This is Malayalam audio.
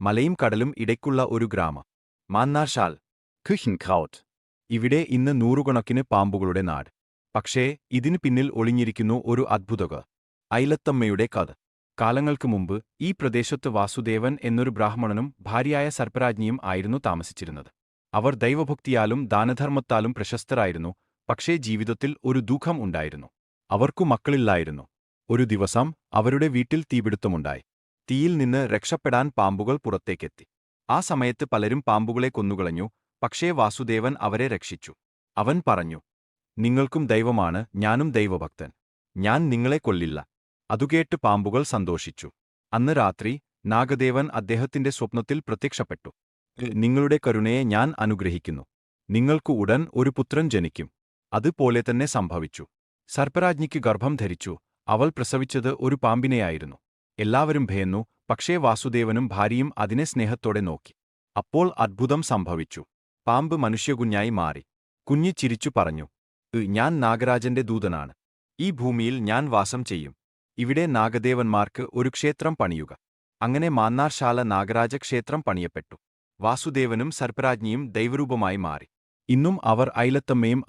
മലയും കടലും ഇടയ്ക്കുള്ള ഒരു ഗ്രാമം. മാന്നാർശാൽ. Küchenkraut. ഇവിടെ ഇന്ന് നൂറുകണക്കിന് പാമ്പുകളുടെ നാട്. പക്ഷേ ഇതിനു പിന്നിൽ ഒളിഞ്ഞിരിക്കുന്നു ഒരു അത്ഭുതക. ഐലത്തമ്മയുടെ കഥ. കാലങ്ങൾക്ക് മുമ്പ് ഈ പ്രദേശത്ത് വാസുദേവൻ എന്നൊരു ബ്രാഹ്മണനും ഭാര്യയായ സർപ്പരാജ്ഞിയും ആയിരുന്നു താമസിച്ചിരുന്നത്. അവർ ദൈവഭക്തിയാലും ദാനധർമ്മത്താലും പ്രശസ്തരായിരുന്നു. പക്ഷേ ജീവിതത്തിൽ ഒരു ദുഃഖം ഉണ്ടായിരുന്നു. അവർക്കു മക്കളില്ലായിരുന്നു. ഒരു ദിവസം അവരുടെ വീട്ടിൽ തീപിടുത്തമുണ്ടായി. തീയിൽ നിന്ന് രക്ഷപ്പെടാൻ പാമ്പുകൾ പുറത്തേക്കെത്തി. ആ സമയത്ത് പലരും പാമ്പുകളെ കൊന്നുകളഞ്ഞു. പക്ഷേ വാസുദേവൻ അവരെ രക്ഷിച്ചു. അവൻ പറഞ്ഞു, നിങ്ങൾക്കും ദൈവമാണ്, ഞാനും ദൈവഭക്തൻ. ഞാൻ നിങ്ങളെ കൊല്ലില്ല. അതുകേട്ട് പാമ്പുകൾ സന്തോഷിച്ചു. അന്ന് രാത്രി നാഗദേവൻ അദ്ദേഹത്തിന്റെ സ്വപ്നത്തിൽ പ്രത്യക്ഷപ്പെട്ടു. നിങ്ങളുടെ കരുണയെ ഞാൻ അനുഗ്രഹിക്കുന്നു. നിങ്ങൾക്കു ഉടൻ ഒരു പുത്രൻ ജനിക്കും. അതുപോലെ തന്നെ സംഭവിച്ചു. സർപ്പരാജ്ഞിക്ക് ഗർഭം ധരിച്ചു. അവൾ പ്രസവിച്ചത് ഒരു പാമ്പിനെയായിരുന്നു. എല്ലാവരും ഭയന്നു. പക്ഷേ വാസുദേവനും ഭാര്യയും അതിനെ സ്നേഹത്തോടെ നോക്കി. അപ്പോൾ അത്ഭുതം സംഭവിച്ചു. പാമ്പ് മനുഷ്യകുഞ്ഞായി മാറി. കുഞ്ഞ് ചിരിച്ചു പറഞ്ഞു, ഞാൻ നാഗരാജന്റെ ദൂതനാണ്. ഈ ഭൂമിയിൽ ഞാൻ വാസം ചെയ്യും. ഇവിടെ നാഗദേവന്മാർക്ക് ഒരു ക്ഷേത്രം പണിയുക. അങ്ങനെ മാന്നാർശാല നാഗരാജ ക്ഷേത്രം പണിയപ്പെട്ടു. വാസുദേവനും സർപ്പരാജ്ഞിയും ദൈവരൂപമായി മാറി. ഇന്നും അവർ ഐലത്തമ്മയും